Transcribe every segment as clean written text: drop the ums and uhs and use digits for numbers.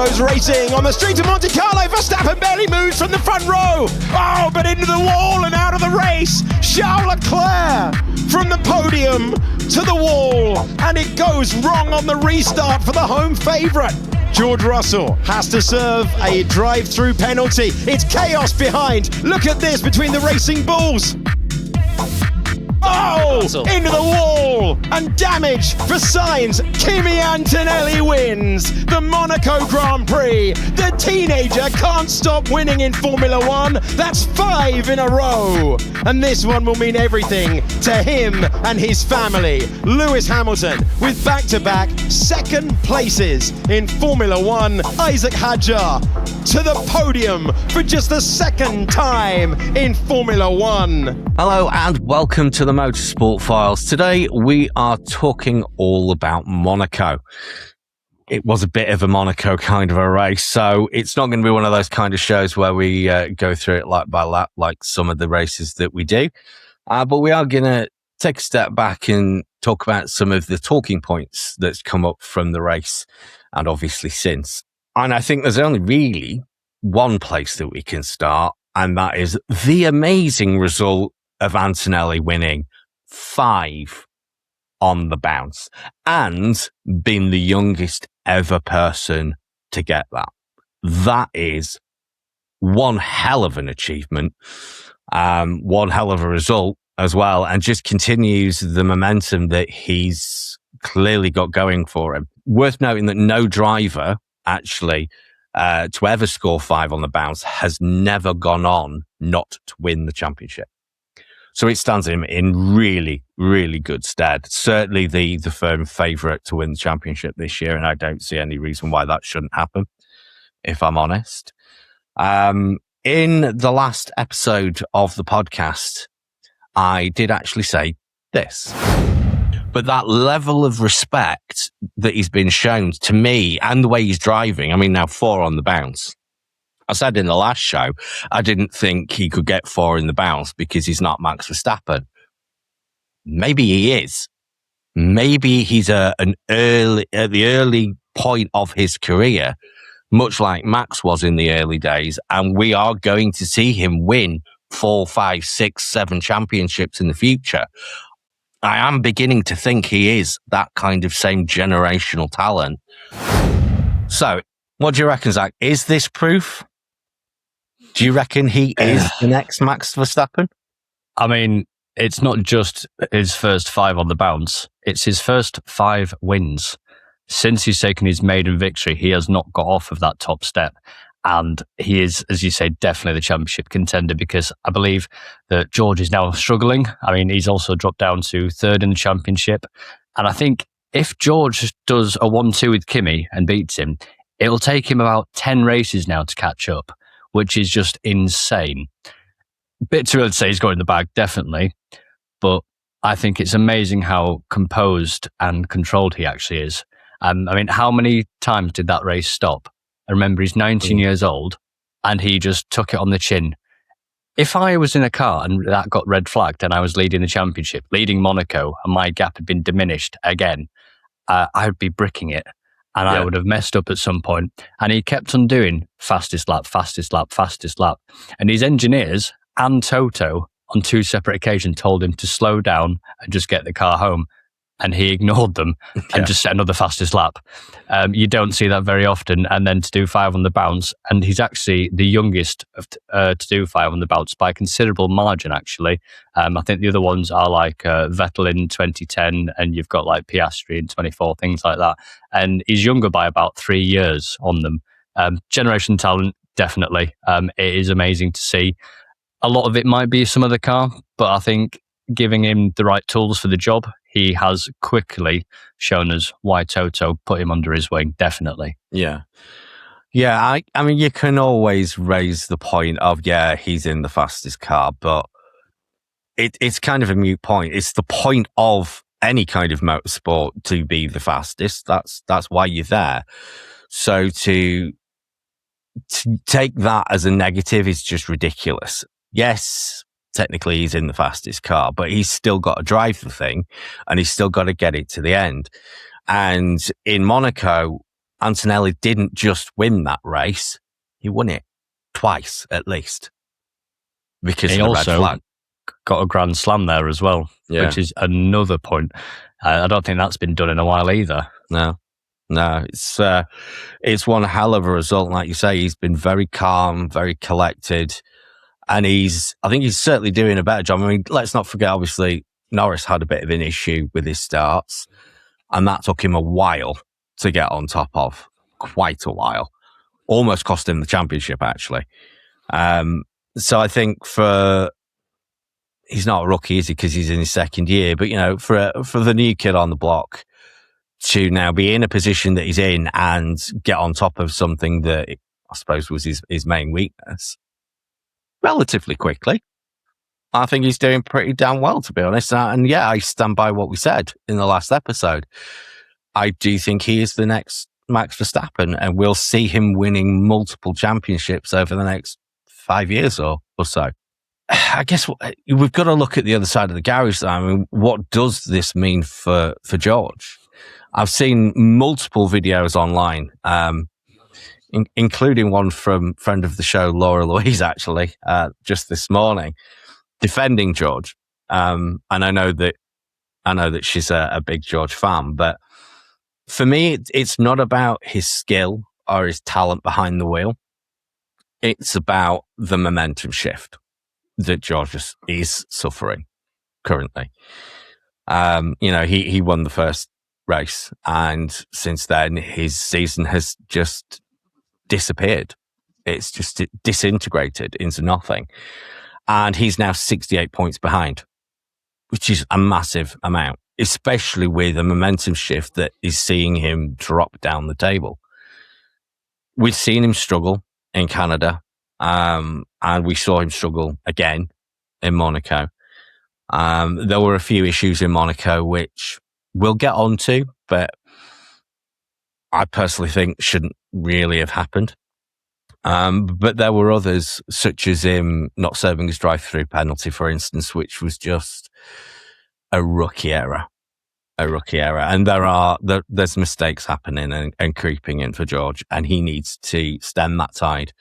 goes racing on the street of Monte Carlo. Verstappen barely moves from the front row. Oh, but into the wall and out of the race. Charles Leclerc from the podium to the wall. And it goes wrong on the restart for the home favourite. George Russell has to serve a drive-through penalty. It's chaos behind. Look at this between the racing bulls. Oh, into the wall and damage for Sainz. Kimi Antonelli wins the Monaco Grand Prix. The teenager can't stop winning in Formula One. That's 5 in a row. And this one will mean everything to him and his family. Lewis Hamilton with back-to-back second places in Formula One. Isaac Hadjar to the podium for just the second time in Formula One. Hello and welcome to the Motorsport Files. Today we are talking all about Monaco. It was a bit of a Monaco kind of a race, so it's not going to be one of those kind of shows where we go through it lap by lap like some of the races that we do. But we are going to take a step back and talk about some of the talking points that's come up from the race and obviously since. And I think there's only really one place that we can start, and that is the amazing result of Antonelli winning 5 on the bounce and being the youngest ever person to get that. That is one hell of an achievement, one hell of a result as well, and just continues the momentum that he's clearly got going for him. Worth noting that no driver actually to ever score 5 on the bounce has never gone on not to win the championship. So it stands him in really, really good stead. Certainly the firm favourite to win the championship this year, and I don't see any reason why that shouldn't happen, if I'm honest. In the last episode of the podcast, I did actually say this. But that level of respect that he's been shown to me and the way he's driving, I mean, now 4 on the bounce. I said in the last show, I didn't think he could get 4 in the bounce because he's not Max Verstappen. Maybe he is. Maybe he's at the early point of his career, much like Max was in the early days, and we are going to see him win 4, 5, 6, 7 championships in the future. I am beginning to think he is that kind of same generational talent. So, what do you reckon, Zach? Is this proof? Do you reckon he is the next Max Verstappen? I mean, it's not just his first 5 on the bounce. It's his first 5 wins. Since he's taken his maiden victory, he has not got off of that top step. And he is, as you say, definitely the championship contender, because I believe that George is now struggling. I mean, he's also dropped down to 3rd in the championship. And I think if George does a 1-2 with Kimi and beats him, it'll take him about 10 races now to catch up, which is just insane. Bit too early to say he's got in the bag, definitely. But I think it's amazing how composed and controlled he actually is. I mean, how many times did that race stop? I remember he's 19 years old and he just took it on the chin. If I was in a car and that got red flagged and I was leading the championship, leading Monaco, and my gap had been diminished again, I'd be bricking it. And I would have messed up at some point. And he kept on doing fastest lap, fastest lap, fastest lap. And his engineers and Toto on 2 separate occasions told him to slow down and just get the car home. And he ignored them and just set another fastest lap. You don't see that very often. And then to do 5 on the bounce. And he's actually the youngest to do 5 on the bounce by a considerable margin, actually. I think the other ones are like Vettel in 2010, and you've got like Piastri in 24, things like that. And he's younger by about 3 years on them. Generation talent, definitely. It is amazing to see. A lot of it might be some other car, but I think giving him the right tools for the job, he has quickly shown us why Toto put him under his wing, definitely. Yeah. I mean, you can always raise the point of, he's in the fastest car, but it's kind of a moot point. It's the point of any kind of motorsport to be the fastest. That's why you're there. So to take that as a negative is just ridiculous. Yes, technically he's in the fastest car, but he's still got to drive the thing and he's still got to get it to the end. And in Monaco, Antonelli didn't just win that race, he won it twice at least because he of the red also flag. got a Grand Slam there as well, which is another point. I don't think that's been done in a while either. No, it's one hell of a result. Like you say, he's been very calm, very collected, and I think he's certainly doing a better job. I mean, let's not forget, obviously, Norris had a bit of an issue with his starts, and that took him a while to get on top of, quite a while. Almost cost him the championship, actually. So I think he's not a rookie, is he? Because he's in his second year. But, for the new kid on the block to now be in a position that he's in and get on top of something that I suppose was his main weakness relatively quickly, I think he's doing pretty damn well, to be honest. And yeah, I stand by what we said in the last episode. I do think he is the next Max Verstappen, and we'll see him winning multiple championships over the next 5 years or so. I guess we've got to look at the other side of the garage. I mean, what does this mean for George? I've seen multiple videos online, including one from friend of the show, Laura Louise, actually, just this morning, defending George. And I know that she's a big George fan, but for me, it's not about his skill or his talent behind the wheel. It's about the momentum shift that George is suffering currently. He won the first race, and since then his season has just disappeared. It's just disintegrated into nothing. And he's now 68 points behind, which is a massive amount, especially with a momentum shift that is seeing him drop down the table. We've seen him struggle in Canada, and we saw him struggle again in Monaco. There were a few issues in Monaco, which we'll get onto, but I personally think shouldn't really have happened. But there were others, such as him not serving his drive-through penalty, for instance, which was just a rookie error. And there's mistakes happening and creeping in for George, and he needs to stem that tide.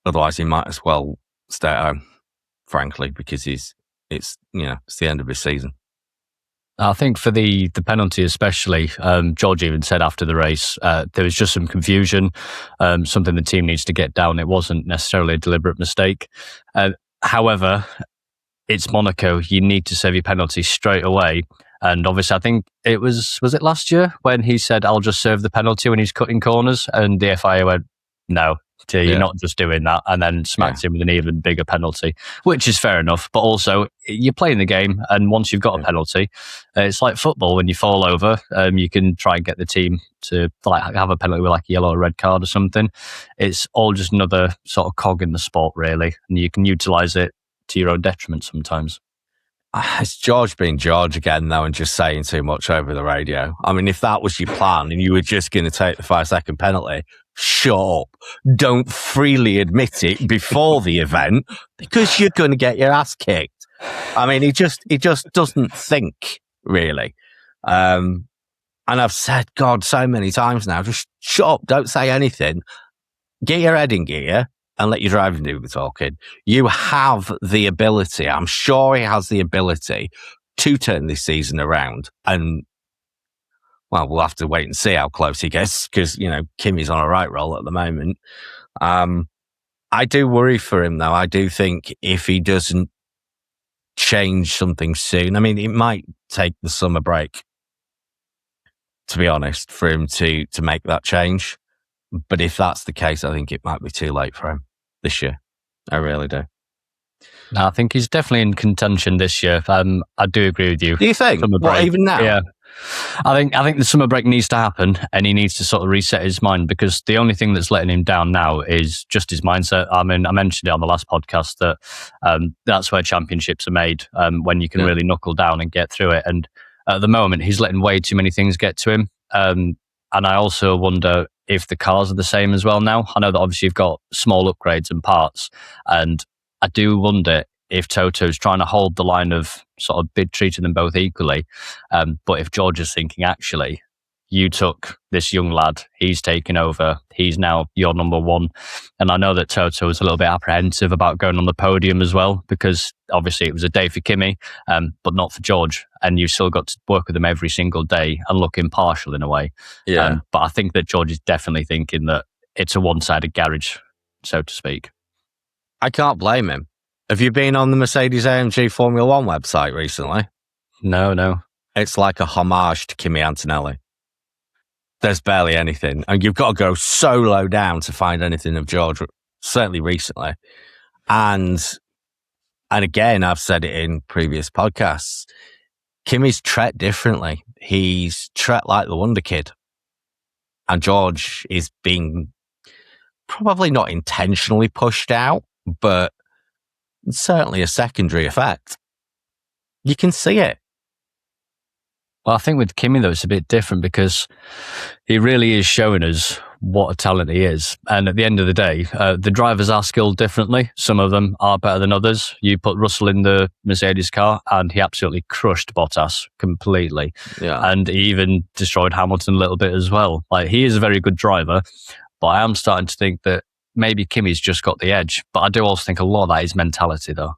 Otherwise, he might as well stay at home, frankly, because it's the end of his season. I think for the penalty especially, George even said after the race, there was just some confusion, something the team needs to get down. It wasn't necessarily a deliberate mistake. However, it's Monaco. You need to serve your penalty straight away. And obviously, I think was it last year when he said, I'll just serve the penalty when he's cutting corners? And the FIA went, no, you're not just doing that, and then smacked him with an even bigger penalty, which is fair enough. But also, you're playing the game, and once you've got a penalty, it's like football. When you fall over, you can try and get the team to have a penalty with like a yellow or red card or something. It's all just another sort of cog in the sport, really, and you can utilise it to your own detriment sometimes. It's George being George again, though, and just saying too much over the radio. I mean, if that was your plan and you were just going to take the 5-second penalty, shut up. Don't freely admit it before the event, because you're going to get your ass kicked. I mean, he just doesn't think, really. And I've said, God, so many times now, just shut up, don't say anything. Get your head in gear and let your driving do the talking. You have the ability, I'm sure he has the ability to turn this season around. And, well, we'll have to wait and see how close he gets, because, Kimi's on a right roll at the moment. I do worry for him, though. I do think if he doesn't change something soon, I mean, it might take the summer break, to be honest, for him to make that change. But if that's the case, I think it might be too late for him this year. I really do. No, I think he's definitely in contention this year. I do agree with you. Do you think? What, even now? Yeah. I think the summer break needs to happen, and he needs to sort of reset his mind, because the only thing that's letting him down now is just his mindset. I mean, I mentioned it on the last podcast that that's where championships are made, when you can really knuckle down and get through it. And at the moment, he's letting way too many things get to him. And I also wonder if the cars are the same as well now. I know that obviously you've got small upgrades and parts, and I do wonder if Toto's trying to hold the line of sort of treating them both equally. But if George is thinking, actually, you took this young lad, he's taken over, he's now your number one. And I know that Toto was a little bit apprehensive about going on the podium as well, because obviously it was a day for Kimi, but not for George. And you still got to work with him every single day and look impartial in a way. Yeah. But I think that George is definitely thinking that it's a one-sided garage, so to speak. I can't blame him. Have you been on the Mercedes-AMG Formula One website recently? No. It's like a homage to Kimi Antonelli. There's barely anything. And you've got to go so low down to find anything of George, certainly recently. And again, I've said it in previous podcasts, Kimi's tread differently. He's tread like the Wonder Kid. And George is being probably not intentionally pushed out, but certainly a secondary effect. You can see it. Well, I think with Kimi, though, it's a bit different because he really is showing us what a talent he is. And at the end of the day, the drivers are skilled differently. Some of them are better than others. You put Russell in the Mercedes car and he absolutely crushed Bottas completely. Yeah. And he even destroyed Hamilton a little bit as well. Like, he is a very good driver, but I am starting to think that maybe Kimi's just got the edge. But I do also think a lot of that is mentality, though.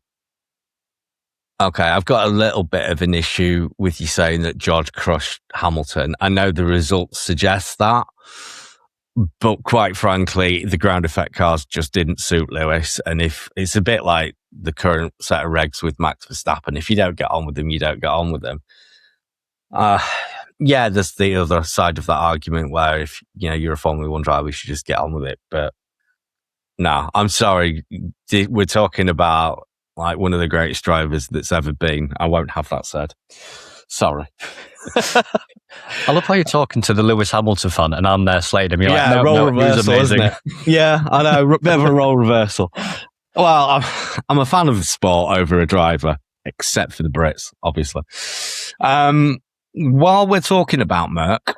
Okay, I've got a little bit of an issue with you saying that George crushed Hamilton. I know the results suggest that, but quite frankly, the ground effect cars just didn't suit Lewis. And if it's a bit like the current set of regs with Max Verstappen, if you don't get on with them, you don't get on with them. Yeah, there's the other side of that argument where if you're a Formula One driver, you should just get on with it. But no, I'm sorry. We're talking about like one of the greatest drivers that's ever been. I won't have that said. Sorry. I love how you're talking to the Lewis Hamilton fan and I'm there slating him. You're yeah, like, role no, reversal, isn't it? Yeah, I know. Bit of a role reversal. Well, I'm a fan of the sport over a driver, except for the Brits, obviously. While we're talking about Merc,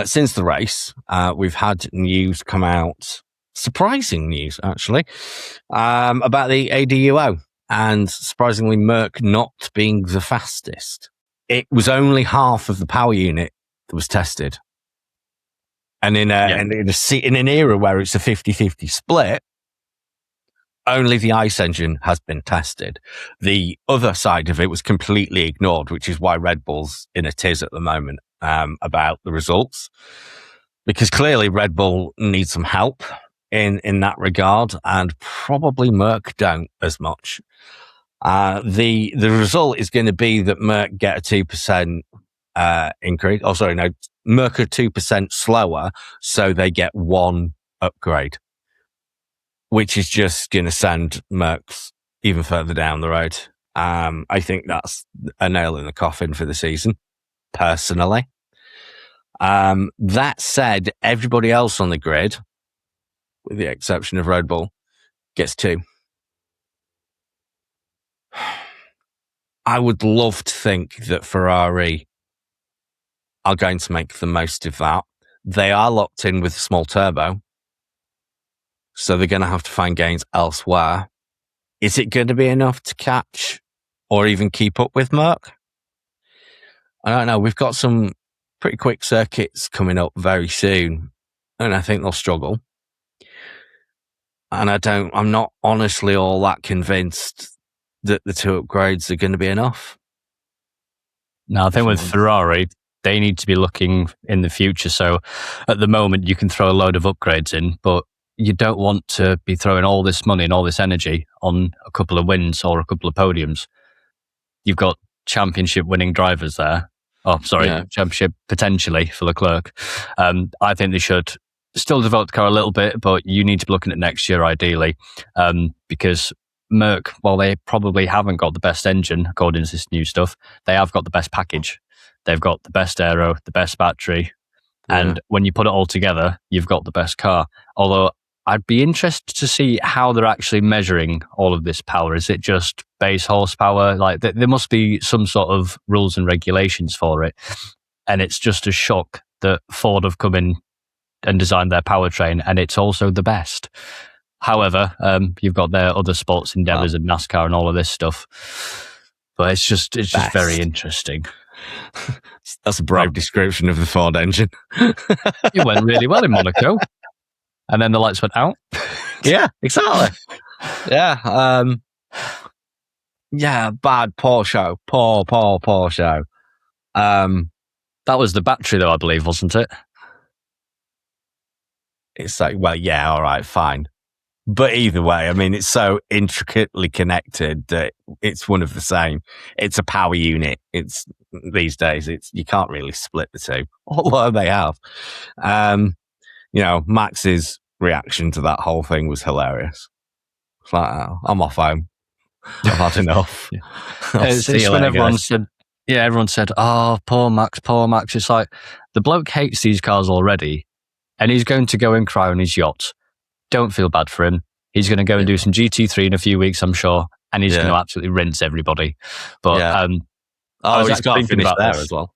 since the race, we've had news come out. Surprising news, actually, about the ADUO, and surprisingly, Merc not being the fastest. It was only half of the power unit that was tested, and in an era where it's a 50-50 split, only the ICE engine has been tested. The other side of it was completely ignored, which is why Red Bull's in a tiz at the moment about the results, because clearly Red Bull needs some help in that regard, and probably Merc don't as much. The result is going to be that Merc get a 2% increase. Oh, sorry, no, Merc are 2% slower, so they get one upgrade, which is just going to send Mercs even further down the road. I think that's a nail in the coffin for the season, personally. That said, everybody else on the grid, with the exception of Red Bull, gets 2. I would love to think that Ferrari are going to make the most of that. They are locked in with a small turbo, so they're going to have to find gains elsewhere. Is it going to be enough to catch or even keep up with Merc? I don't know. We've got some pretty quick circuits coming up very soon, and I think they'll struggle. And I'm not honestly all that convinced that the 2 upgrades are going to be enough. No, I think with Ferrari, they need to be looking in the future. So at the moment, you can throw a load of upgrades in, but you don't want to be throwing all this money and all this energy on a couple of wins or a couple of podiums. You've got championship winning drivers there. Oh, sorry, yeah. Championship potentially for Leclerc. I think they should still develop the car a little bit, but you need to be looking at next year ideally, because Merc, while they probably haven't got the best engine according to this new stuff, they have got the best package. They've got the best aero, the best battery, and when you put it all together, you've got the best car. Although I'd be interested to see how they're actually measuring all of this power. Is it just base horsepower? Like there must be some sort of rules and regulations for it, and it's just a shock that Ford have come in and designed their powertrain, and it's also the best. However, you've got their other sports endeavors and NASCAR and all of this stuff, but it's just very interesting. That's a brave description of the Ford engine. It went really well in Monaco. And then the lights went out. Yeah, exactly. Yeah. Yeah, bad, poor show. Poor show. That was the battery, though, I believe, wasn't it? It's like, well, yeah, all right, fine. But either way, I mean, it's so intricately connected that it's one of the same. It's a power unit. It's these days, you can't really split the two, although they have. Max's reaction to that whole thing was hilarious. It's like, oh, I'm off home. I've had enough. It's when everyone said, oh, poor Max. It's like, the bloke hates these cars already, and he's going to go and cry on his yacht. Don't feel bad for him. He's going to go and do some GT3 in a few weeks, I'm sure, and he's going to absolutely rinse everybody. But he's got to finish there as well.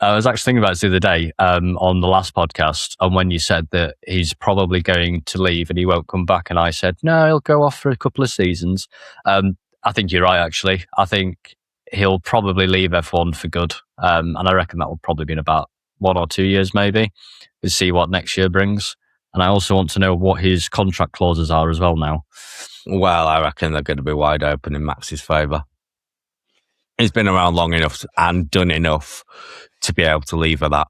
I was actually thinking about it the other day on the last podcast, and when you said that he's probably going to leave and he won't come back, and I said, no, he'll go off for a couple of seasons. I think you're right, actually. I think he'll probably leave F1 for good, and I reckon that will probably be in about 1 or 2 years, maybe. We'll see what next year brings. And I also want to know what his contract clauses are as well now. Well, I reckon they're going to be wide open in Max's favour. He's been around long enough and done enough to be able to lever that.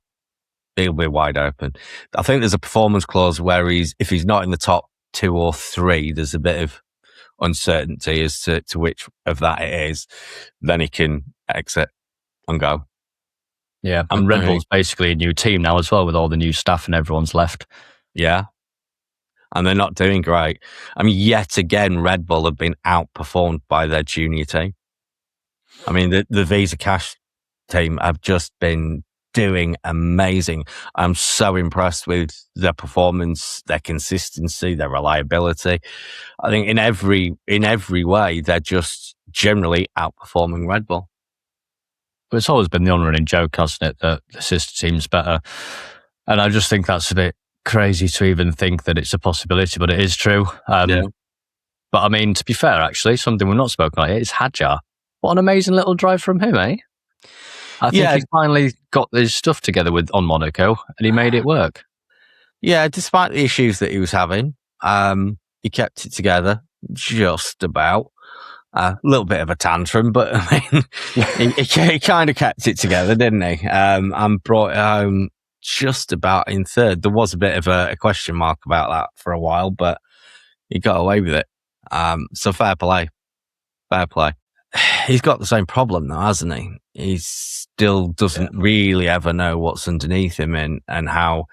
He'll be wide open. I think there's a performance clause where if he's not in the top 2 or 3, there's a bit of uncertainty as to which of that it is. Then he can exit and go. Yeah, and Red Bull's basically a new team now as well, with all the new staff and everyone's left. Yeah. And they're not doing great. I mean, yet again, Red Bull have been outperformed by their junior team. I mean, the Visa Cash team have just been doing amazing. I'm so impressed with their performance, their consistency, their reliability. I think in every way, they're just generally outperforming Red Bull. But it's always been the on-running joke, hasn't it, that the sister team's better. And I just think that's a bit crazy to even think that it's a possibility, but it is true. But I mean, to be fair, actually, something we've not spoken about yet is Hadjar. What an amazing little drive from him, eh? I think he finally got his stuff together on Monaco, and he made it work. Yeah, despite the issues that he was having, he kept it together just about. A little bit of a tantrum, but I mean, he kind of kept it together, didn't he? And brought it home just about in third. There was a bit of a question mark about that for a while, but he got away with it. So fair play. He's got the same problem though, hasn't he? He still doesn't really ever know what's underneath him and how,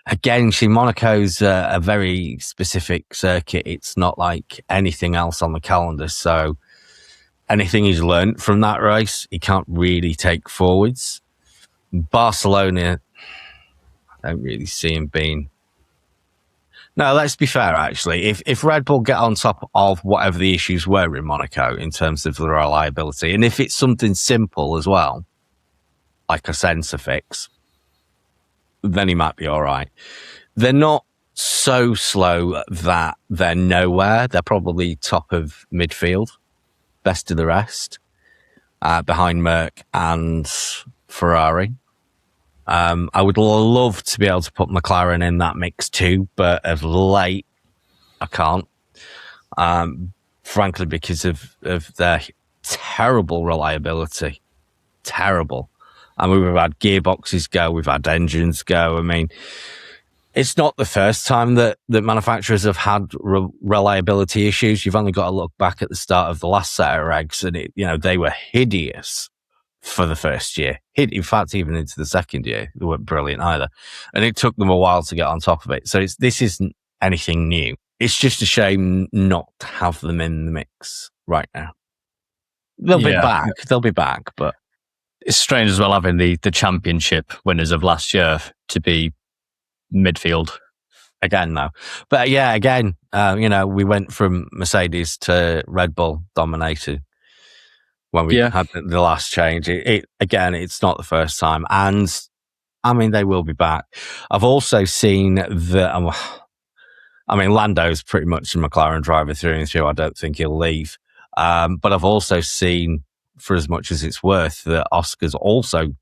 again, see, Monaco's a very specific circuit. It's not like anything else on the calendar. So anything he's learned from that race, he can't really take forwards. Barcelona, I don't really see him being. No, let's be fair, actually. If Red Bull get on top of whatever the issues were in Monaco in terms of the reliability, and if it's something simple as well, like a sensor fix, then he might be all right. They're not so slow that they're nowhere. They're probably top of midfield, best of the rest, behind Merc and Ferrari. I would love to be able to put McLaren in that mix too, but of late, I can't. Frankly, because of their terrible reliability. Terrible. I mean, we've had gearboxes go, we've had engines go. I mean, it's not the first time that manufacturers have had reliability issues. You've only got to look back at the start of the last set of regs, and they were hideous for the first year. In fact, even into the second year, they weren't brilliant either. And it took them a while to get on top of it. So this isn't anything new. It's just a shame not to have them in the mix right now. They'll be back. They'll be back, but it's strange as well having the championship winners of last year to be midfield again, though. But yeah, again, we went from Mercedes to Red Bull dominated when we had the last change. It's not the first time. And I mean, they will be back. I've also seen that, Lando's pretty much a McLaren driver through and through. I don't think he'll leave. But I've also seen for as much as it's worth, that Oscar's also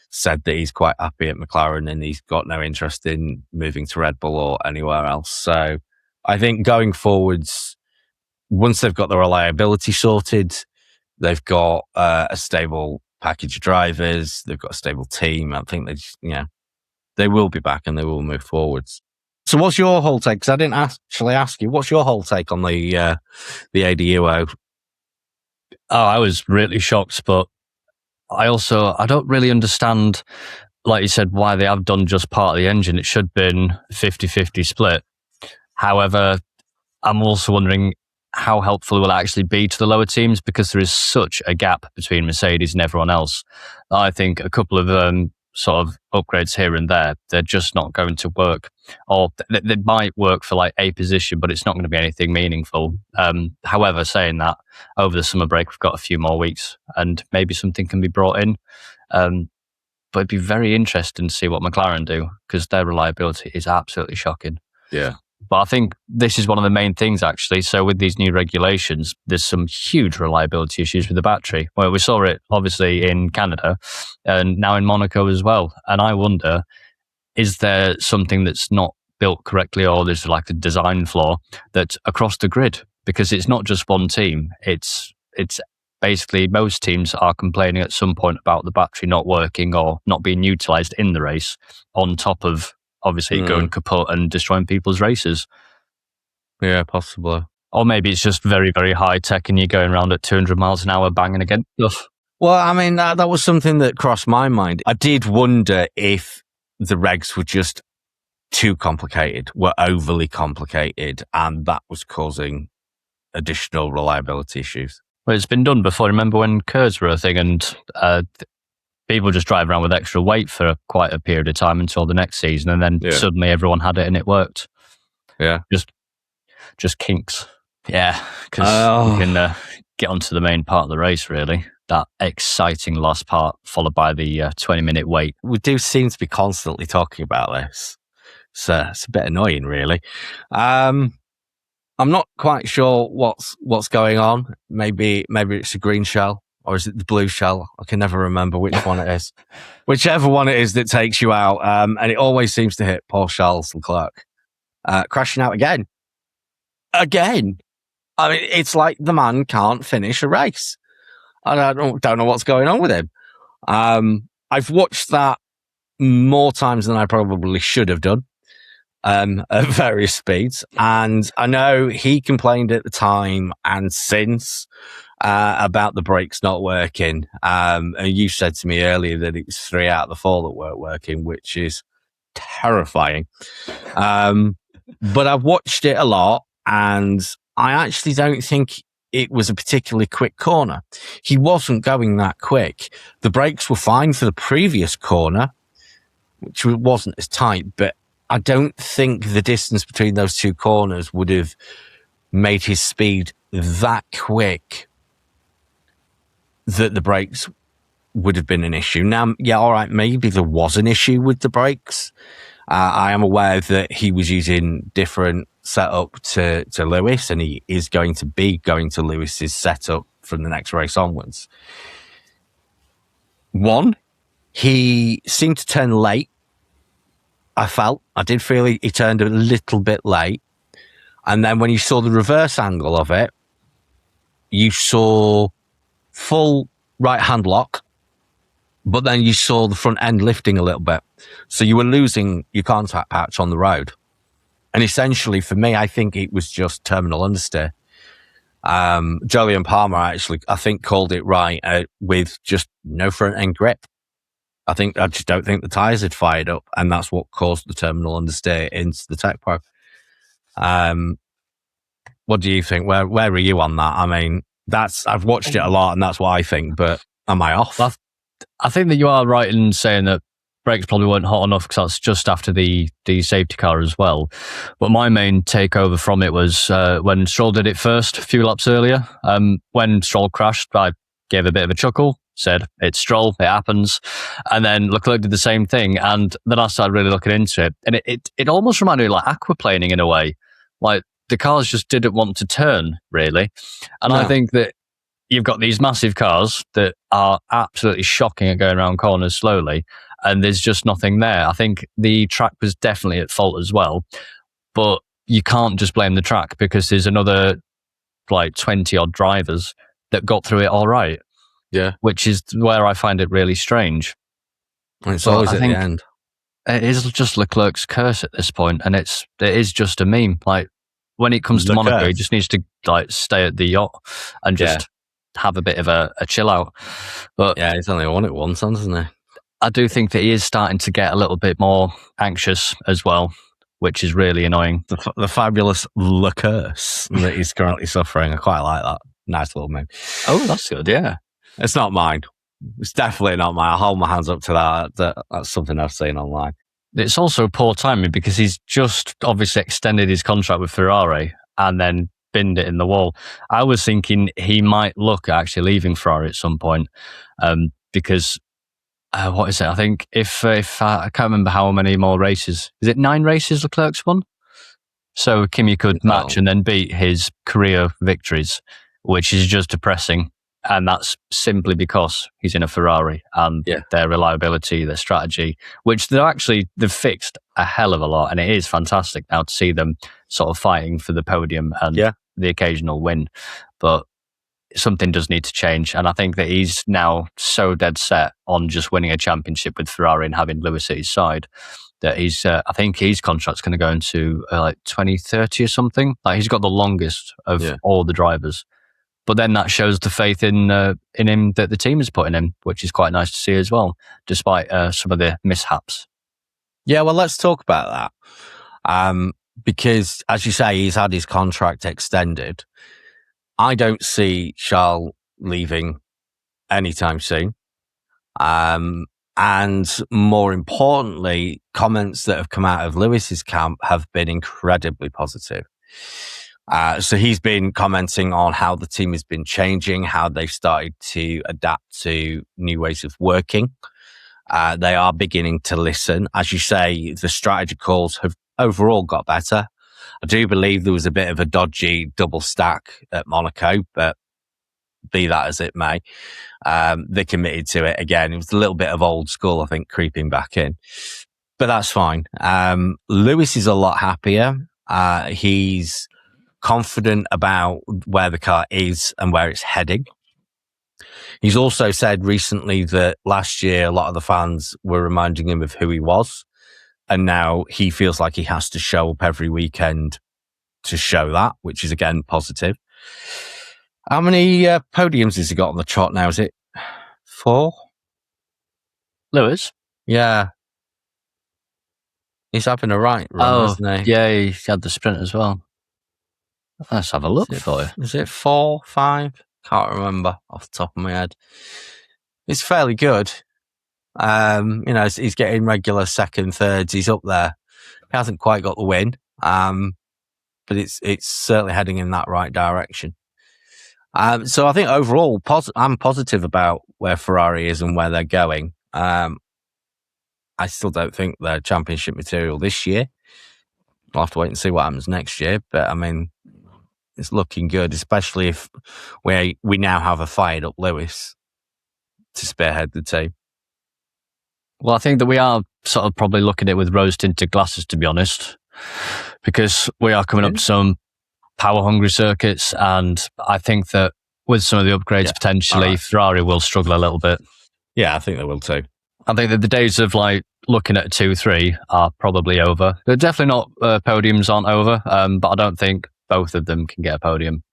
said that he's quite happy at McLaren and he's got no interest in moving to Red Bull or anywhere else. So I think going forwards, once they've got the reliability sorted, they've got a stable package of drivers, they've got a stable team, I think they will be back and they will move forwards. So what's your whole take? Because I didn't actually ask you, what's your whole take on the ADUO? Oh, I was really shocked, but I don't really understand, like you said, why they have done just part of the engine. It should have been 50-50 split. However, I'm also wondering how helpful it will actually be to the lower teams, because there is such a gap between Mercedes and everyone else. I think a couple of sort of upgrades here and there, they're just not going to work. Or they might work for like a position, but it's not going to be anything meaningful. However, saying that, over the summer break, we've got a few more weeks and maybe something can be brought in. But it'd be very interesting to see what McLaren do, because their reliability is absolutely shocking. Yeah. But I think this is one of the main things, actually. So with these new regulations, there's some huge reliability issues with the battery. Well, we saw it, obviously, in Canada and now in Monaco as well. And I wonder, is there something that's not built correctly, or there's like a design flaw that's across the grid? Because it's not just one team. It's basically most teams are complaining at some point about the battery not working or not being utilised in the race, on top of obviously going kaput and destroying people's races. Yeah, possibly. Or maybe it's just very, very high tech and you're going around at 200 miles an hour banging against stuff. Well, I mean, that was something that crossed my mind. I did wonder if the regs were just too complicated, were overly complicated, and that was causing additional reliability issues. Well, it's been done before. Remember when curves were a thing and people just drive around with extra weight for quite a period of time until the next season, and then suddenly everyone had it and it worked. Yeah. Just kinks. Yeah, because we can get onto the main part of the race, really. That exciting last part, followed by the 20-minute wait. We do seem to be constantly talking about this. So it's a bit annoying, really. I'm not quite sure what's going on. Maybe it's a green shell, or is it the blue shell? I can never remember which one it is. Whichever one it is that takes you out. And it always seems to hit Paul Charles Leclerc. Crashing out again. Again. I mean, it's like the man can't finish a race. I don't know what's going on with him. I've watched that more times than I probably should have done, at various speeds. And I know he complained at the time and since about the brakes not working. And you said to me earlier that it was 3 out of the 4 that weren't working, which is terrifying. But I've watched it a lot, and I actually don't think it was a particularly quick corner. He wasn't going that quick. The brakes were fine for the previous corner, which wasn't as tight, but I don't think the distance between those two corners would have made his speed that quick that the brakes would have been an issue. Now, yeah, all right, maybe there was an issue with the brakes. I am aware that he was using different setup to Lewis, and he is going to be going to Lewis's setup from the next race onwards. One, he seemed to turn late. I did feel he turned a little bit late. And then when you saw the reverse angle of it, you saw full right hand lock, but then you saw the front end lifting a little bit. So you were losing your contact patch on the road. And essentially, for me, I think it was just terminal understeer. Jolyon Palmer actually, I think, called it right with just no front end grip. I just don't think the tyres had fired up, and that's what caused the terminal understeer into the tech pro. What do you think? Where are you on that? I mean, I've watched it a lot, and that's what I think. But am I off? I think that you are right in saying that brakes probably weren't hot enough, because that's just after the safety car as well. But my main takeover from it was when Stroll did it first, a few laps earlier. When Stroll crashed, I gave a bit of a chuckle, said, it's Stroll, it happens. And then Leclerc did the same thing. And then I started really looking into it. And it almost reminded me of like aquaplaning in a way. Like the cars just didn't want to turn, really. And I think that you've got these massive cars that are absolutely shocking at going around corners slowly, and there's just nothing there. I think the track was definitely at fault as well, but you can't just blame the track because there's another like 20 odd drivers that got through it all right. Yeah. Which is where I find it really strange. And it's always at the end. It is just Leclerc's curse at this point, and it is just a meme. Like when it comes to Monaco, he just needs to like stay at the yacht and just have a bit of a chill out. But yeah, he's only won it once, hasn't he? I do think that he is starting to get a little bit more anxious as well, which is really annoying. The fabulous Le Curse that he's currently suffering. I quite like that. Nice little meme. Oh, that's good, yeah. It's not mine. It's definitely not mine. I hold my hands up to that. That's something I've seen online. It's also poor timing because he's just obviously extended his contract with Ferrari and then binned it in the wall. I was thinking he might look at actually leaving Ferrari at some point because what is it? I think if I can't remember how many more races. Is it 9 races Leclerc's won? So Kimi could match and then beat his career victories, which is just depressing. And that's simply because he's in a Ferrari and their reliability, their strategy, which they've fixed a hell of a lot. And it is fantastic now to see them sort of fighting for the podium and the occasional win. But something does need to change. And I think that he's now so dead set on just winning a championship with Ferrari and having Lewis at his side that I think his contract's going to go into like 2030 or something. Like he's got the longest of all the drivers. But then that shows the faith in him that the team is putting in, which is quite nice to see as well, despite some of the mishaps. Yeah, well, let's talk about that. Because, as you say, he's had his contract extended. I don't see Charles leaving anytime soon. And more importantly, comments that have come out of Lewis's camp have been incredibly positive. So he's been commenting on how the team has been changing, how they've started to adapt to new ways of working. They are beginning to listen. As you say, the strategy calls have overall got better. I do believe there was a bit of a dodgy double stack at Monaco, but be that as it may, they committed to it again. It was a little bit of old school, I think, creeping back in. But that's fine. Lewis is a lot happier. He's confident about where the car is and where it's heading. He's also said recently that last year a lot of the fans were reminding him of who he was, and now he feels like he has to show up every weekend to show that, which is again positive. How many podiums has he got on the trot now? Is it 4? Lewis? Yeah. He's having a right run, isn't he? Yeah, he had the sprint as well. Let's have a look for you. Is it 4, 5? Can't remember off the top of my head. It's fairly good. He's getting regular second, thirds. He's up there. He hasn't quite got the win, but it's certainly heading in that right direction. So I think overall, I'm positive about where Ferrari is and where they're going. I still don't think they're championship material this year. We'll have to wait and see what happens next year. But I mean, it's looking good, especially if we now have a fired up Lewis to spearhead the team. Well, I think that we are sort of probably looking at it with rose-tinted glasses, to be honest, because we are coming up to some power-hungry circuits, and I think that with some of the upgrades, potentially, Ferrari will struggle a little bit. Yeah, I think they will too. I think that the days of like looking at 2-3 are probably over. They're definitely not podiums aren't over, but I don't think both of them can get a podium.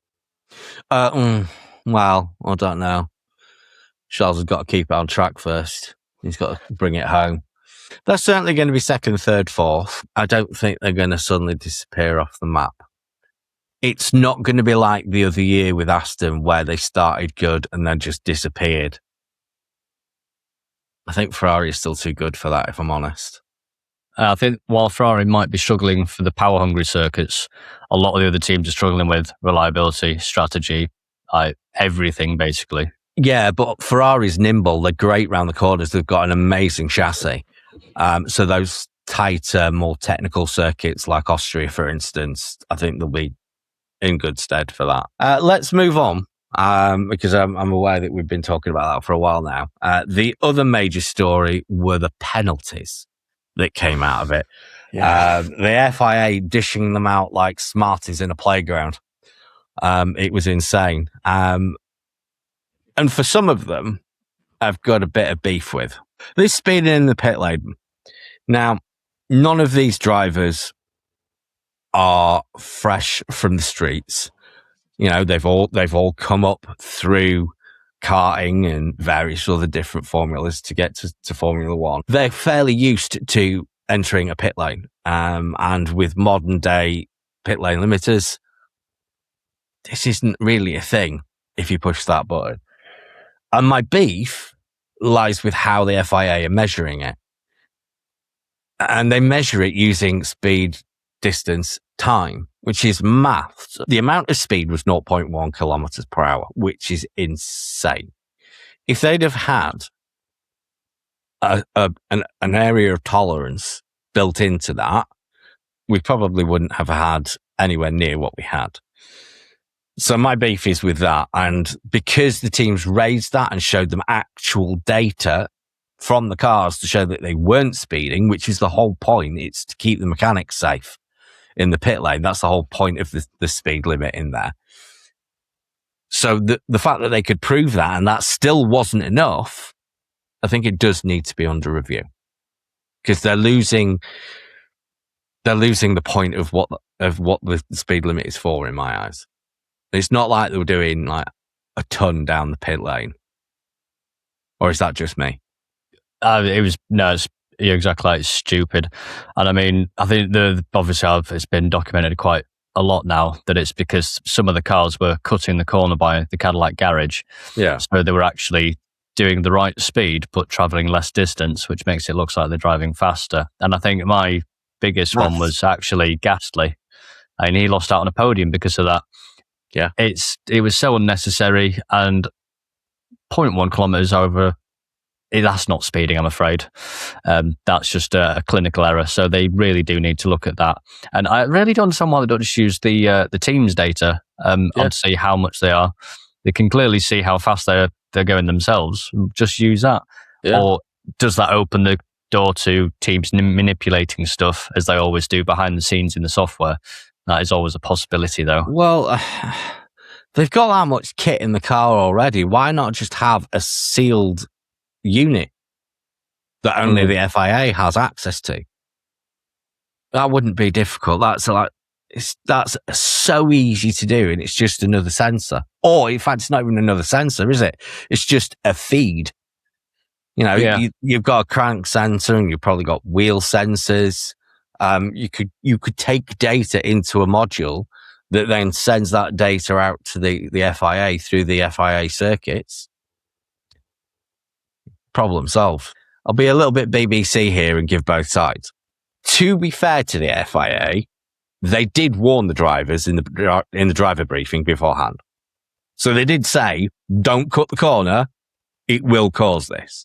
Well, I don't know. Charles has got to keep it on track first. He's got to bring it home. They're certainly going to be second, third, fourth. I don't think they're going to suddenly disappear off the map. It's not going to be like the other year with Aston where they started good and then just disappeared. I think Ferrari is still too good for that, if I'm honest. I think while Ferrari might be struggling for the power-hungry circuits, a lot of the other teams are struggling with reliability, strategy, everything, basically. Yeah, but Ferrari's nimble. They're great round the corners. They've got an amazing chassis. So those tighter, more technical circuits like Austria, for instance, I think they'll be in good stead for that. Let's move on. because I'm aware that we've been talking about that for a while now. The other major story were the penalties that came out of it. Yeah. The FIA dishing them out like Smarties in a playground. It was insane. And for some of them, I've got a bit of beef with. This speeding in the pit lane. Now, none of these drivers are fresh from the streets. You know, they've all come up through karting and various other different formulas to get to Formula One. They're fairly used to entering a pit lane. And with modern day pit lane limiters, this isn't really a thing if you push that button. And my beef lies with how the FIA are measuring it. And they measure it using speed, distance, time, which is maths. The amount of speed was 0.1 kilometers per hour, which is insane. If they'd have had an area of tolerance built into that, we probably wouldn't have had anywhere near what we had. So my beef is with that. And because the teams raised that and showed them actual data from the cars to show that they weren't speeding, which is the whole point, it's to keep the mechanics safe in the pit lane. That's the whole point of the speed limit in there. So the fact that they could prove that and that still wasn't enough, I think it does need to be under review, because they're losing the point of what the speed limit is for, in my eyes. It's not like they were doing like a ton down the pit lane. Or is that just me? You're exactly right. It's stupid. And I mean, I think obviously it's been documented quite a lot now that it's because some of the cars were cutting the corner by the Cadillac garage. Yeah. So they were actually doing the right speed, but traveling less distance, which makes it look like they're driving faster. And I think my biggest one was actually Gasly. And he lost out on a podium because of that. Yeah. It was so unnecessary, and 0.1 kilometers over, that's not speeding, I'm afraid. That's just a clinical error. So they really do need to look at that. And I really don't understand why they don't just use the team's data on to see how much they are. They can clearly see how fast they're going themselves. Just use that. Yeah. Or does that open the door to teams manipulating stuff, as they always do behind the scenes in the software? That is always a possibility, though. Well, they've got that much kit in the car already. Why not just have a sealed unit that only the FIA has access to? That wouldn't be difficult. That's so easy to do, and it's just another sensor. Or, in fact, it's not even another sensor, is it? It's just a feed. You know, you've got a crank sensor, and you've probably got wheel sensors. You could take data into a module that then sends that data out to the FIA through the FIA circuits. Problem solved. I'll be a little bit BBC here and give both sides. To be fair to the FIA, they did warn the drivers in the driver briefing beforehand. So they did say, don't cut the corner, it will cause this.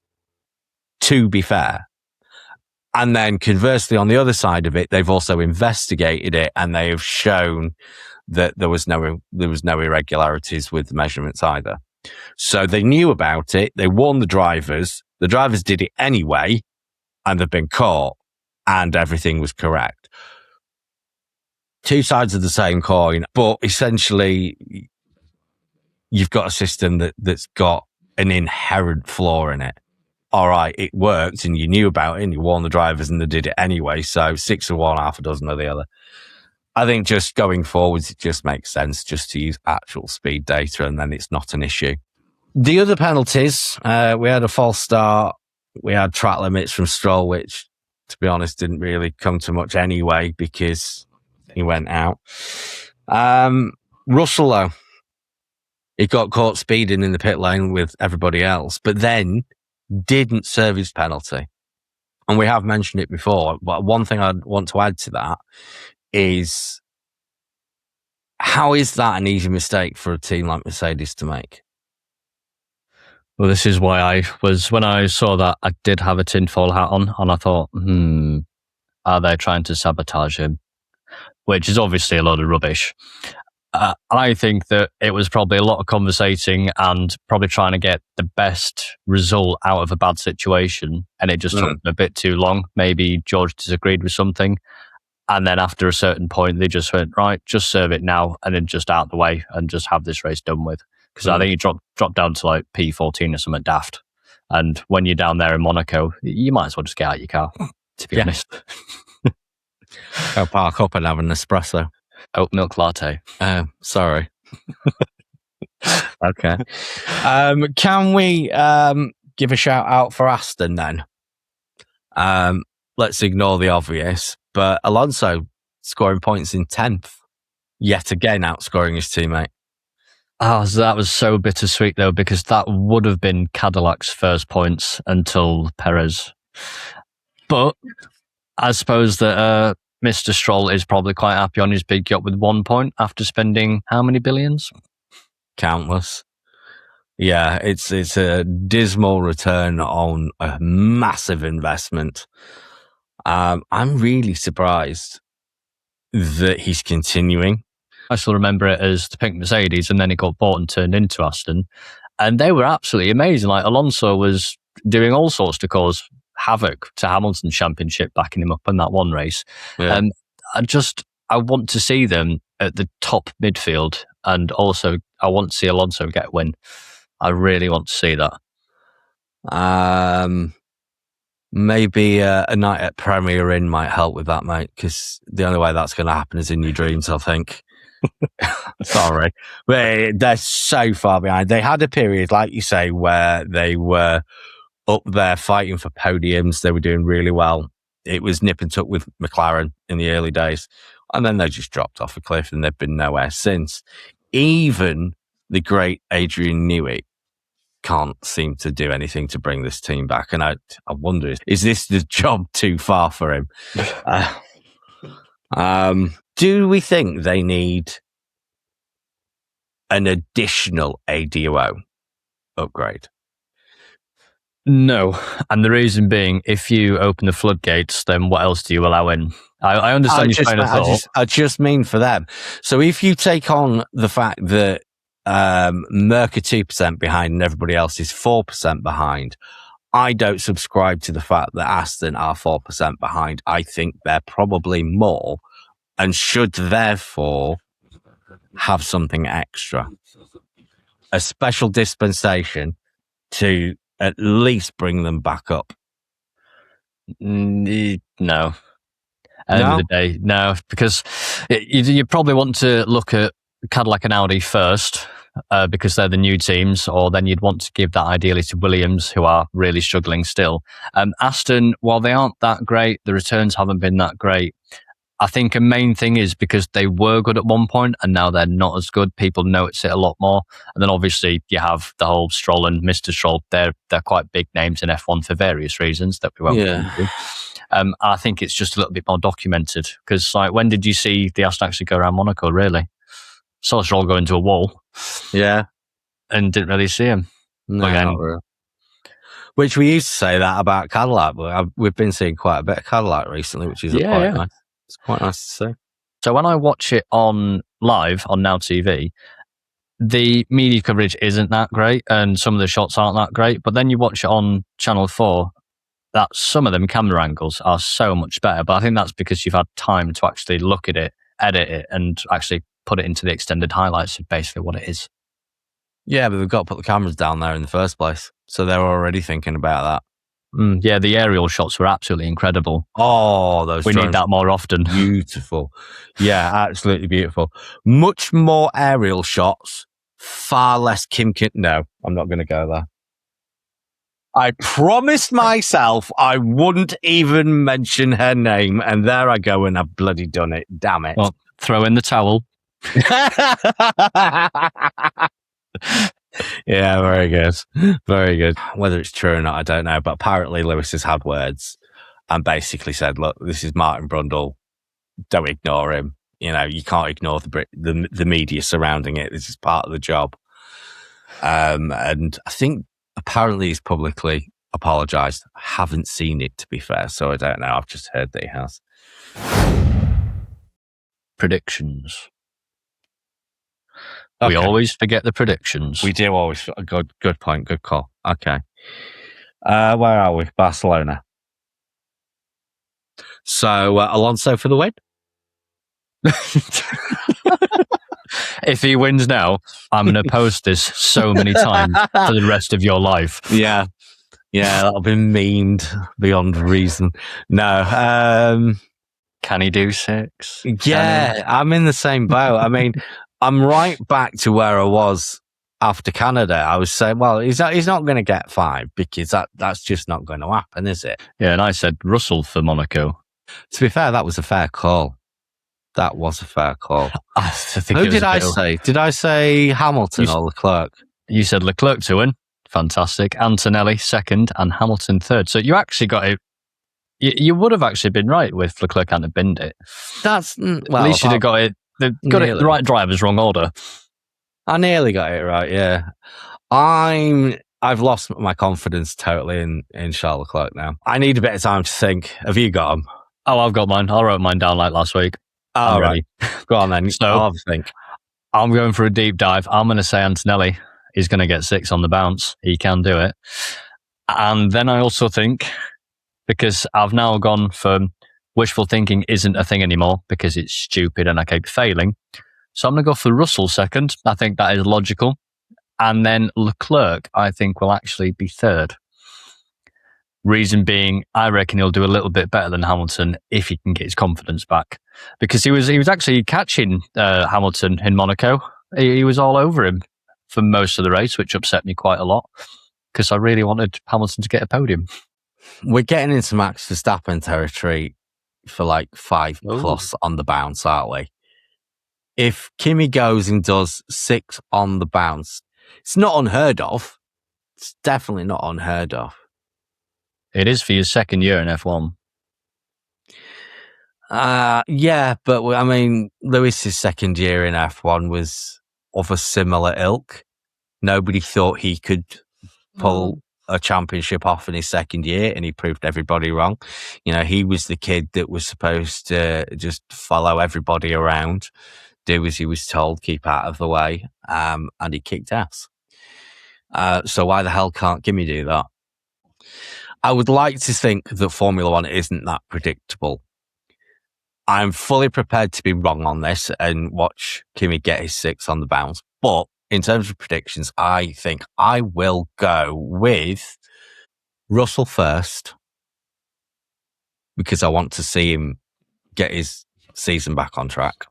To be fair. And then conversely, on the other side of it, they've also investigated it, and they have shown that there was no irregularities with the measurements either. So they knew about it. They warned the drivers. The drivers did it anyway, and they've been caught, and everything was correct. Two sides of the same coin, but essentially, you've got a system that's got an inherent flaw in it. All right, it worked, and you knew about it, and you warned the drivers, and they did it anyway. So 6 of one, half a dozen of the other. I think just going forwards, it just makes sense just to use actual speed data, and then it's not an issue. The other penalties, we had a false start. We had track limits from Stroll, which, to be honest, didn't really come to much anyway because he went out. Russell, though, he got caught speeding in the pit lane with everybody else, but then didn't serve his penalty. And we have mentioned it before, but one thing I'd want to add to that is, how is that an easy mistake for a team like Mercedes to make? Well, this is why when I saw that, I did have a tinfoil hat on, and I thought, are they trying to sabotage him? Which is obviously a load of rubbish. I think that it was probably a lot of conversating and probably trying to get the best result out of a bad situation. And it just took a bit too long. Maybe George disagreed with something. And then after a certain point, they just went, right, just serve it now and then just out the way and just have this race done with. Because I think you drop down to like P14 or something daft. And when you're down there in Monaco, you might as well just get out your car, to be honest. Go park up and have an espresso. Oat milk latte. Sorry. Okay. Can we give a shout out for Aston then? Let's ignore the obvious, but Alonso scoring points in 10th, yet again outscoring his teammate. Oh, that was so bittersweet though, because that would have been Cadillac's first points until Perez. But I suppose that Mr. Stroll is probably quite happy on his big yacht with 1 point after spending how many billions? Countless. Yeah, it's a dismal return on a massive investment. I'm really surprised that he's continuing. I still remember it as the pink Mercedes, and then it got bought and turned into Aston. And they were absolutely amazing. Like Alonso was doing all sorts to cause havoc to Hamilton's championship, backing him up in that one race. Yeah. I want to see them at the top midfield, and also I want to see Alonso get a win. I really want to see that. Maybe a night at Premier Inn might help with that, mate, because the only way that's going to happen is in your dreams, I think. Sorry. But they're so far behind. They had a period, like you say, where they were up there fighting for podiums. They were doing really well. It was nip and tuck with McLaren in the early days. And then they just dropped off a cliff and they've been nowhere since. Even the great Adrian Newey can't seem to do anything to bring this team back. And I wonder, is this the job too far for him? Do we think they need an additional ADO upgrade? No. And the reason being, if you open the floodgates, then what else do you allow in? I understand your train of thought. I just mean for them. So if you take on the fact that Merck are 2% behind and everybody else is 4% behind, I don't subscribe to the fact that Aston are 4% behind. I think they're probably more and should therefore have something extra. A special dispensation to at least bring them back up. No. At the end of the day, no, because you probably want to look at Cadillac and Audi first, because they're the new teams, or then you'd want to give that ideally to Williams, who are really struggling still. Aston, while they aren't that great, the returns haven't been that great. I think a main thing is because they were good at one point and now they're not as good. People notice it a lot more. And then obviously you have the whole Stroll and Mr. Stroll. They're quite big names in F1 for various reasons that we won't get into. I think it's just a little bit more documented because, like, when did you see the Aston actually go around Monaco, really? Saw Stroll go into a wall. Yeah. And didn't really see him. No, not really. Which we used to say that about Cadillac, but we've been seeing quite a bit of Cadillac recently, which is quite nice. It's quite nice to see. So when I watch it on live on Now TV, the media coverage isn't that great and some of the shots aren't that great. But then you watch it on Channel 4, that some of them camera angles are so much better. But I think that's because you've had time to actually look at it, edit it, and actually put it into the extended highlights of basically what it is. Yeah, but they've got to put the cameras down there in the first place. So they're already thinking about that. Yeah, the aerial shots were absolutely incredible. Oh, those we need that more often. Beautiful. Yeah, absolutely beautiful. Much more aerial shots, far less Kim. No, I'm not going to go there. I promised myself I wouldn't even mention her name, and there I go, and I've bloody done it. Damn it. Well, throw in the towel. Yeah, very good. Very good. Whether it's true or not, I don't know. But apparently Lewis has had words and basically said, look, this is Martin Brundle. Don't ignore him. You know, you can't ignore the media surrounding it. This is part of the job. And I think apparently he's publicly apologised. I haven't seen it, to be fair, so I don't know. I've just heard that he has. Predictions. We always forget the predictions. We do always. Good point. Good call. Okay. Where are we? Barcelona. So Alonso for the win. If he wins now, I'm going to post this so many times for the rest of your life. Yeah, that'll be memed beyond reason. No. Can he do 6? Yeah, I'm in the same boat. I mean, I'm right back to where I was after Canada. I was saying, well, he's not going to get 5 because that's just not going to happen, is it? Yeah, and I said Russell for Monaco. To be fair, that was a fair call. That was a fair call. I think Who did I say? Did I say Hamilton or Leclerc? You said Leclerc to win. Fantastic. Antonelli second and Hamilton third. So you actually got it. You would have actually been right with Leclerc hadn't binned it. That's at least you'd have got it. Got it the right drivers, wrong order. I nearly got it right. Yeah, I've lost my confidence totally in Charles Leclerc now. I need a bit of time to think. Have you got them? Oh, I've got mine. I wrote mine down like last week. Oh, right. Go on then. So I'll have a think. I'm going for a deep dive. I'm going to say Antonelli is going to get 6 on the bounce. He can do it. And then I also think, because I've now gone for wishful thinking isn't a thing anymore because it's stupid and I keep failing. So I'm going to go for Russell second. I think that is logical. And then Leclerc, I think, will actually be third. Reason being, I reckon he'll do a little bit better than Hamilton if he can get his confidence back. Because he was actually catching Hamilton in Monaco. He was all over him for most of the race, which upset me quite a lot because I really wanted Hamilton to get a podium. We're getting into Max Verstappen territory for like 5 plus on the bounce, aren't we? If Kimi goes and does 6 on the bounce, it's not unheard of. It's definitely not unheard of. It is for your second year in F1. Yeah, but I mean, Lewis's second year in F1 was of a similar ilk. Nobody thought he could pull a championship off in his second year, and he proved everybody wrong. You know, he was the kid that was supposed to just follow everybody around, do as he was told, keep out of the way, and he kicked ass. So why the hell can't Kimi do that? I would like to think that Formula One isn't that predictable. I'm fully prepared to be wrong on this and watch Kimi get his 6 on the bounce. But in terms of predictions, I think I will go with Russell first because I want to see him get his season back on track.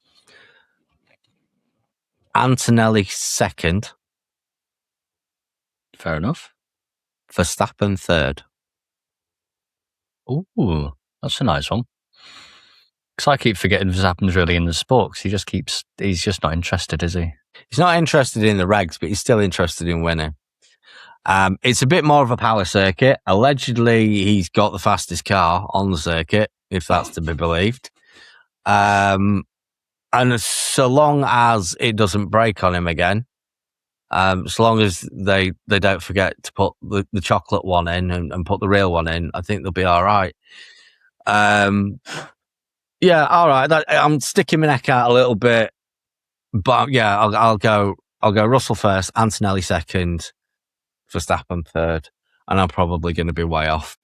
Antonelli second. Fair enough. Verstappen third. Ooh, that's a nice one. Because I keep forgetting Verstappen's really in the sport because he's just not interested, is he? He's not interested in the regs, but he's still interested in winning. It's a bit more of a power circuit. Allegedly, he's got the fastest car on the circuit, if that's to be believed. And so long as it doesn't break on him again, so long as they don't forget to put the chocolate one in and put the real one in, I think they'll be all right. Yeah, all right. I'm sticking my neck out a little bit, but yeah, I'll go Russell first, Antonelli second, Verstappen third, and I'm probably going to be way off.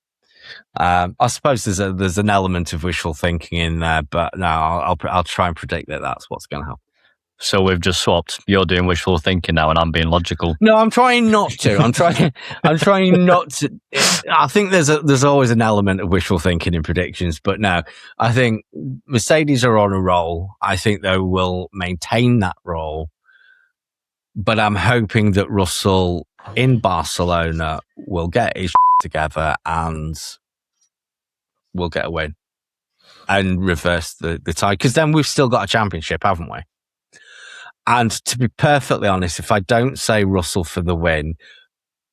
I suppose there's an element of wishful thinking in there, but no, I'll try and predict that that's what's going to happen. So we've just swapped. You're doing wishful thinking now, and I'm being logical. No, I'm trying not to. I'm trying not to. I think there's always an element of wishful thinking in predictions, but no, I think Mercedes are on a roll. I think they will maintain that role, but I'm hoping that Russell in Barcelona will get his together and we'll get a win and reverse the tie, because then we've still got a championship, haven't we? And to be perfectly honest, if I don't say Russell for the win,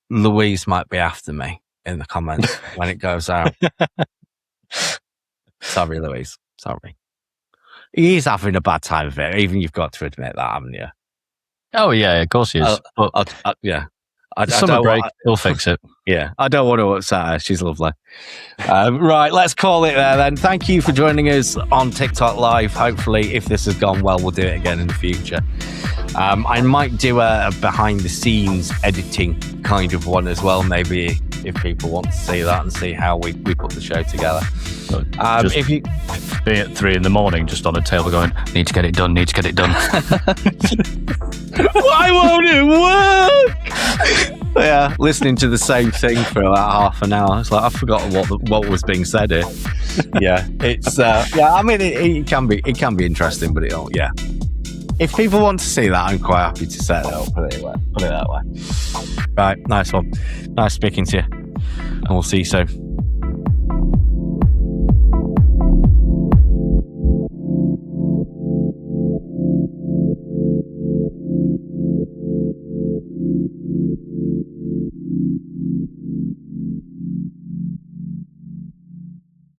Louise might be after me in the comments when it goes out. Sorry, Louise. Sorry. He's having a bad time of it. Even you've got to admit that, haven't you? Oh, yeah, of course he is. Yeah. Summer break, he'll fix it. Yeah, I don't want to upset her. She's lovely. Right, let's call it there then. Thank you for joining us on TikTok Live. Hopefully, if this has gone well, we'll do it again in the future. I might do a behind-the-scenes editing kind of one as well, maybe if people want to see that and see how we put the show together. If you be at 3 a.m, just on a table going, need to get it done. Why won't it work? Yeah, listening to the same thing for about half an hour. It's like I've forgotten what was being said here. Yeah, it's I mean it can be interesting, but if people want to see that, I'm quite happy to set it up. Put it that way. Right, nice one. Nice speaking to you, and we'll see you soon.